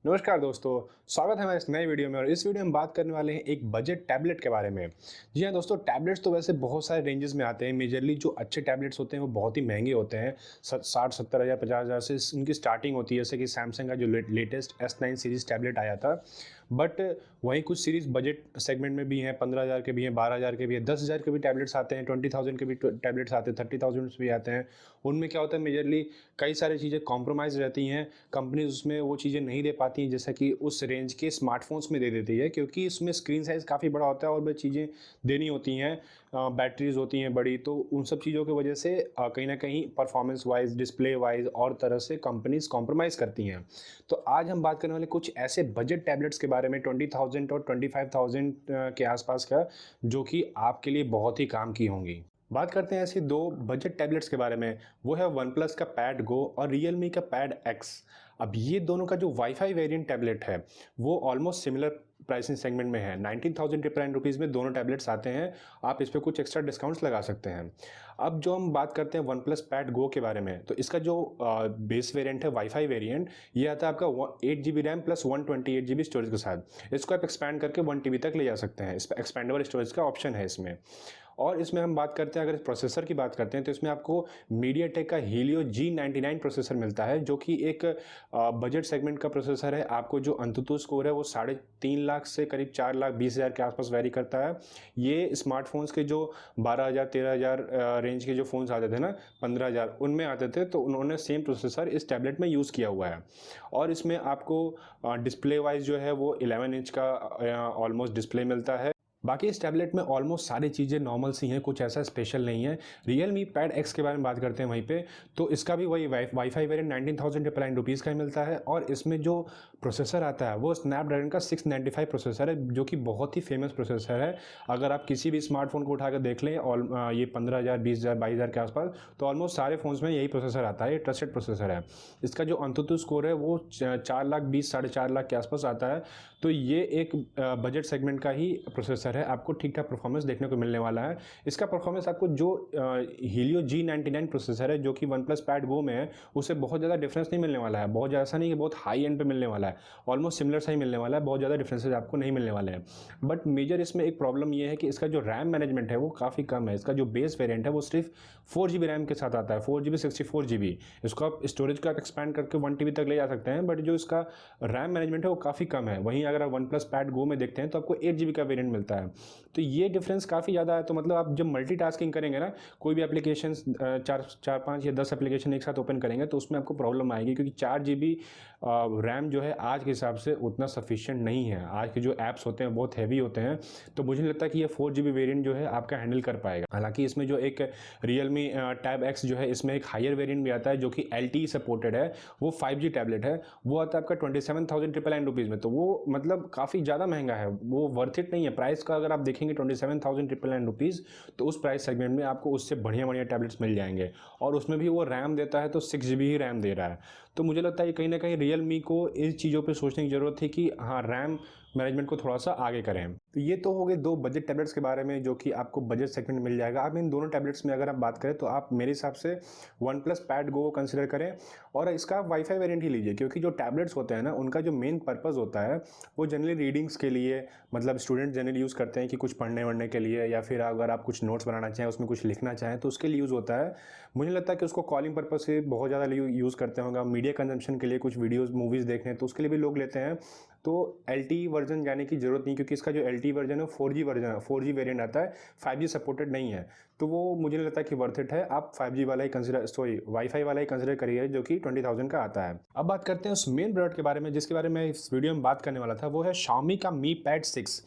नमस्कार दोस्तों, स्वागत है हमारे इस नए वीडियो में। और इस वीडियो में बात करने वाले हैं एक बजट टैबलेट के बारे में। जी हाँ दोस्तों, टैबलेट्स तो वैसे बहुत सारे रेंजेस में आते हैं। मेजरली जो अच्छे टैबलेट्स होते हैं वो बहुत ही महंगे होते हैं। 60-70 हज़ार 50 हज़ार से इनकी स्टार्टिंग होती है। जैसे कि सैमसंग का जो लेटेस्ट S9 सीरीज़ टैबलेट आया था। बट वहीं कुछ सीरीज़ बजट सेगमेंट में भी हैं, 15 हज़ार के भी हैं, 12 हज़ार के भी हैं, 10 हज़ार के भी टैबलेट्स आते हैं, 20,000 के भी टैबलेट्स आते हैं, 30,000 भी आते हैं। उनमें क्या होता है, मेजरली कई सारी चीज़ें कॉम्प्रोमाइज़ रहती हैं। कंपनीज उसमें वो चीज़ें नहीं दे पाती हैं जैसा कि उस रेंज के स्मार्टफोन्स में दे देती है, क्योंकि इसमें स्क्रीन साइज़ काफ़ी बड़ा होता है और वो चीज़ें देनी होती हैं। बैटरीज होती हैं बड़ी, तो उन सब चीज़ों की वजह से कहीं ना कहीं परफॉर्मेंस वाइज, डिस्प्ले वाइज और तरह से कंपनीज कॉम्प्रोमाइज़ करती हैं। तो आज हम बात करने वाले कुछ ऐसे बजट टैबलेट्स के बारे में 20,000 और 25,000 के आसपास का, जो कि आपके लिए बहुत ही काम की होंगी। बात करते हैं ऐसी दो बजट टैबलेट्स के बारे में। वो है वन प्लस का पैड गो और रियलमी का पैड एक्स। अब ये दोनों का जो वाईफाई वेरिएंट टैबलेट है वो ऑलमोस्ट सिमिलर प्राइसिंग सेगमेंट में है। 19,999 में दोनों टैबलेट्स आते हैं। आप इस पर कुछ एक्स्ट्रा डिस्काउंट्स लगा सकते हैं। अब जो हम बात करते हैं वन प्लस पैड गो के बारे में, तो इसका जो बेस वेरिएंट है, वाईफाई वेरिएंट, ये आता है आपका 8 GB RAM plus 128 GB storage के साथ। इसको आप एक्सपैंड करके 1 TB तक ले जा सकते हैं। इस पर एक्सपेंडेबल स्टोरेज का ऑप्शन है इसमें। और इसमें हम बात करते हैं, अगर प्रोसेसर की बात करते हैं, तो इसमें आपको मीडियाटेक का हीलियो G99 प्रोसेसर मिलता है, जो कि एक बजट सेगमेंट का प्रोसेसर है। आपको जो अंतुतु स्कोर है वो 3.5 लाख से करीब 4,20,000 के आसपास वेरी करता है। ये स्मार्टफोन्स के जो 12,000 13,000 रेंज के जो फ़ोन्स आते थे ना, 15,000 उनमें आते थे, तो उन्होंने सेम प्रोसेसर इस टैबलेट में यूज़ किया हुआ है। और इसमें आपको डिस्प्ले वाइज जो है वो 11 इंच का ऑलमोस्ट डिस्प्ले मिलता है। बाकी इस टैबलेट में ऑलमोस्ट सारी चीज़ें नॉर्मल सी हैं, कुछ ऐसा स्पेशल नहीं है। रियलमी पैड एक्स के बारे में बात करते हैं वहीं पे, तो इसका भी वही वाईफाई वेरिएंट 19,999 का ही मिलता है। और इसमें जो प्रोसेसर आता है वो स्नैपड्रैगन का 695 प्रोसेसर है, जो कि बहुत ही फेमस प्रोसेसर है। अगर आप किसी भी स्मार्टफोन को उठाकर देख लें, और ये 15,000 20,000 22,000 के आसपास, तो ऑलमोस्ट सारे फोन्स में यही प्रोसेसर आता है। ये ट्रस्टेड प्रोसेसर है। इसका जो अंतुतु स्कोर है वो 4,20,000 4.5 लाख के आसपास आता है। तो ये एक बजट सेगमेंट का ही प्रोसेसर है। आपको ठीक ठाक परफॉर्मेंस देखने को मिलने वाला है। इसका परफॉर्मेंस आपको जो हीलियो G99 प्रोसेसर है, जो कि वन प्लस पैड गो में है, उससे बहुत ज़्यादा डिफरेंस नहीं मिलने वाला है। बहुत ज़्यादा ऐसा नहीं कि बहुत हाई एंड पे मिलने वाला है, ऑलमोस्ट सिमिलर सा ही मिलने वाला है। बहुत ज़्यादा डिफरेंसेस आपको नहीं मिलने वाले हैं। बट मेजर इसमें एक प्रॉब्लम ये है कि इसका जो रैम मैनेजमेंट है वो काफ़ी कम है। इसका जो बेस वेरियंट है वो सिर्फ 4 GB रैम के साथ आता है, 4 GB 64 GB। इसको आप स्टोरेज को आप एक्सपैंड करके 1 TB तक ले जा सकते हैं, बट जो इसका रैम मैनेजमेंट है वो काफ़ी कम है। वहीं अगर आप वन प्लस पैड गो में देखते हैं तो आपको 8 GB का वेरियंट मिलता है। तो ये डिफरेंस काफ़ी ज़्यादा है। तो मतलब आप जब मल्टीटास्किंग करेंगे ना, कोई भी एप्लीकेशन 4 5 या 10 एप्लीकेशन एक साथ ओपन करेंगे, तो उसमें आपको प्रॉब्लम आएगी, क्योंकि 4 GB रैम जो है आज के हिसाब से उतना सफिशिएंट नहीं है। आज के जो ऐप्स होते हैं बहुत हैवी होते हैं, तो मुझे नहीं लगता कि ये 4 GB वेरिएंट जो है आपका हैंडल कर पाएगा। हालांकि इसमें जो एक रियलमी टैब एक्स जो है, इसमें एक हायर वेरिएंट भी आता है जो कि LTE सपोर्टेड है। वो 5G टैबलेट है। वो आता है आपका 27,999 में। तो वो मतलब काफ़ी ज़्यादा महंगा है, वो वर्थ इट नहीं है। प्राइस का अगर आप देखेंगे 27,999 तो उस प्राइस सेगमेंट में आपको उससे बढ़िया बढ़िया टैबलेट्स मिल जाएंगे। और उसमें भी वो रैम देता है तो 6 GB ही रैम दे रहा है। तो मुझे लगता है कि कहीं ना कहीं रियलमी को इन चीज़ों पे सोचने की ज़रूरत थी कि हाँ, रैम मैनेजमेंट को थोड़ा सा आगे करें। तो ये तो हो गए दो बजट टैबलेट्स के बारे में, जो कि आपको बजट सेगमेंट में मिल जाएगा। अब इन दोनों टैबलेट्स में अगर आप बात करें, तो आप मेरे हिसाब से वन प्लस पैड गो कंसिडर करें और इसका वाईफाई वेरिएंट ही लीजिए, क्योंकि जो टैबलेट्स होते हैं ना, उनका जो मेन पर्पज़ होता है वो जनरली रीडिंग्स के लिए, मतलब स्टूडेंट जनरली यूज़ करते हैं कि कुछ पढ़ने वढ़ने के लिए, या फिर अगर आप कुछ नोट्स बनाना चाहें, उसमें कुछ लिखना चाहें, तो उसके लिए यूज़ होता है। मुझे लगता है कि उसको कॉलिंग पर्पज़ से बहुत ज़्यादा यूज़ करते होंगे। मीडिया कंजम्पशन के लिए, कुछ वीडियोज़ मूवीज़ देखने, तो उसके लिए भी लोग लेते हैं। तो LTE वर्जन जाने की ज़रूरत नहीं, क्योंकि इसका जो LTE वर्जन है 4G वर्जन है, 4G वेरिएंट आता है, 5G सपोर्टेड नहीं है। तो वो मुझे नहीं लगता कि वर्थ इट है। आप 5G वाला ही कंसिडर, सॉरी, वाईफाई वाला ही कंसिडर करिए, जो कि 20,000 का आता है। अब बात करते हैं उस मेन प्रोडक्ट के बारे में जिसके बारे में इस वीडियो में बात करने वाला था। वो है Xiaomi का Mi Pad 6।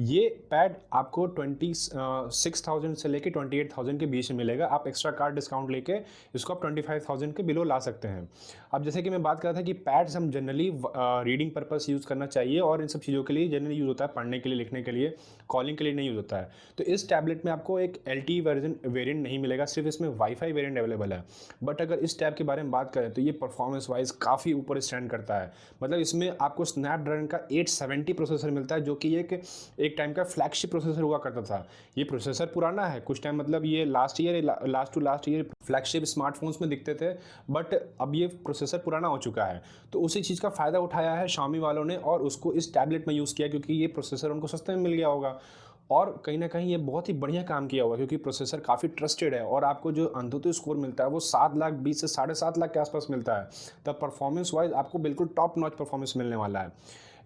ये पैड आपको 26,000 से लेके 28,000 के बीच में मिलेगा। आप एक्स्ट्रा कार्ड डिस्काउंट लेके इसको आप 25,000 के बिलो ला सकते हैं। अब जैसे कि मैं बात कर रहा था कि पैड्स हम जनरली रीडिंग पर्पस यूज़ करना करना चाहिए और इन सब चीज़ों के लिए जनरली यूज़ होता है, पढ़ने के लिए, लिखने के लिए, कॉलिंग के लिए नहीं यूज़ होता है। तो इस टैबलेट में आपको एक LTE वर्जन वेरिएंट नहीं मिलेगा, सिर्फ इसमें वाईफाई वेरिएंट अवेलेबल है। बट अगर इस टैब के बारे में बात करें तो ये परफॉर्मेंस वाइज काफ़ी ऊपर स्टैंड करता है। मतलब इसमें आपको स्नैपड्रैगन का 870 प्रोसेसर मिलता है, जो कि एक टाइम का फ्लैगशिप प्रोसेसर हुआ करता था। ये प्रोसेसर पुराना है, कुछ टाइम मतलब ये लास्ट ईयर फ्लैगशिप स्मार्टफोन्स में दिखते थे, बट अब ये प्रोसेसर पुराना हो चुका है। तो उसी चीज़ का फ़ायदा उठाया है Xiaomi वालों ने और उसको इस टैबलेट में यूज़ किया, क्योंकि ये प्रोसेसर उनको सस्ते में मिल गया होगा। और कहीं न कहीं ये बहुत ही बढ़िया काम किया होगा, क्योंकि प्रोसेसर काफ़ी ट्रस्टेड है और आपको जो अंतुतु स्कोर मिलता है वो 7,20,000 से 7,50,000 के आसपास मिलता है। तब परफॉर्मेंस वाइज आपको बिल्कुल टॉप नॉच परफॉर्मेंस मिलने वाला है।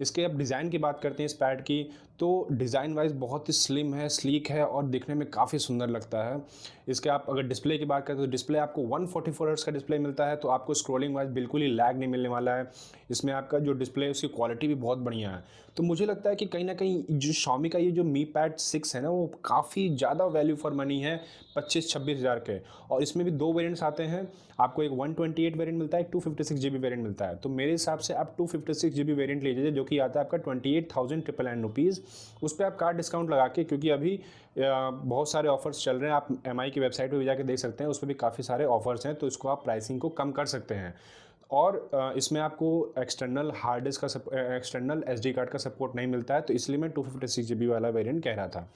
इसके अब डिज़ाइन की बात करते हैं इस पैड की, तो डिज़ाइन वाइज बहुत ही स्लिम है, स्लीक है और दिखने में काफ़ी सुंदर लगता है। इसके आप अगर डिस्प्ले की बात करें तो डिस्प्ले आपको 144 हर्ट्ज़ का डिस्प्ले मिलता है, तो आपको स्क्रॉलिंग वाइज बिल्कुल ही लैग नहीं मिलने वाला है। इसमें आपका जो डिस्प्ले है उसकी क्वालिटी भी बहुत बढ़िया है। तो मुझे लगता है कि कहीं न कहीं जो Xiaomi का ये जो Mi Pad 6 है ना, वो काफ़ी ज़्यादा वैल्यू फॉर मनी है 25-26 हज़ार के। और इसमें भी 2 वेरिएंट्स आते हैं, आपको एक 128 वेरिएंट मिलता है, एक 256 जीबी वेरिएंट मिलता है। तो मेरे हिसाब से आप 256 जीबी वेरिएंट लीजिए, जो कि आता है आपका 28,999 रुपीज़। उस पे आप कार्ड डिस्काउंट लगा के, क्योंकि अभी बहुत सारे ऑफर्स चल रहे हैं, आप MI की वेबसाइट पे भी जाके देख सकते हैं, उस पे भी काफ़ी सारे ऑफर्स हैं, तो इसको आप प्राइसिंग को कम कर सकते हैं। और इसमें आपको एक्सटर्नल हार्ड डिस्क का एक्सटर्नल SD कार्ड का सपोर्ट नहीं मिलता है, तो इसलिए मैं 256 जीबी वाला वेरिएंट कह रहा था।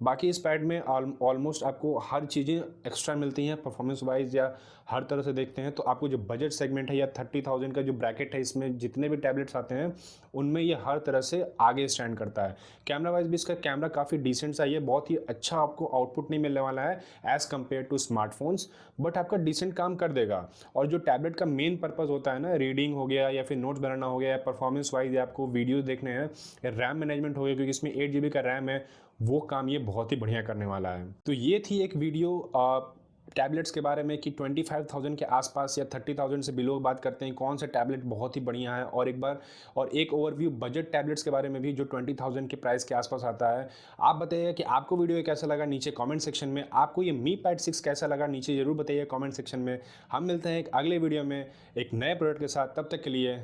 बाकी इस पैड में ऑलमोस्ट आपको हर चीज़ें एक्स्ट्रा मिलती हैं परफॉर्मेंस वाइज, या हर तरह से देखते हैं तो आपको जो बजट सेगमेंट है या 30,000 का जो ब्रैकेट है, इसमें जितने भी टैबलेट्स आते हैं उनमें ये हर तरह से आगे स्टैंड करता है। कैमरा वाइज भी इसका कैमरा काफ़ी डिसेंट सा, ये बहुत ही अच्छा आपको आउटपुट नहीं मिलने वाला है as compare to smartphones, but आपका डिसेंट काम कर देगा। और जो टैबलेट का मेन पर्पज़ होता है ना, रीडिंग हो गया या फिर नोट्स बनाना हो गया या परफॉर्मेंस वाइज या आपको वीडियोस देखने हैं या रैम मैनेजमेंट हो गया, क्योंकि इसमें 8 GB का रैम है, वो काम ये बहुत ही बढ़िया करने वाला है। तो ये थी एक वीडियो टैबलेट्स के बारे में कि 25,000 के आसपास या 30,000 से बिलो बात करते हैं कौन सा टैबलेट बहुत ही बढ़िया है, और एक ओवरव्यू बजट टैबलेट्स के बारे में भी जो 20,000 के प्राइस के आसपास आता है। आप बताइए कि आपको वीडियो कैसा लगा नीचे कमेंट सेक्शन में, आपको ये Mi Pad 6 कैसा लगा नीचे ज़रूर बताइए कमेंट सेक्शन में। हम मिलते हैं एक अगले वीडियो में एक नए प्रोडक्ट के साथ, तब तक के लिए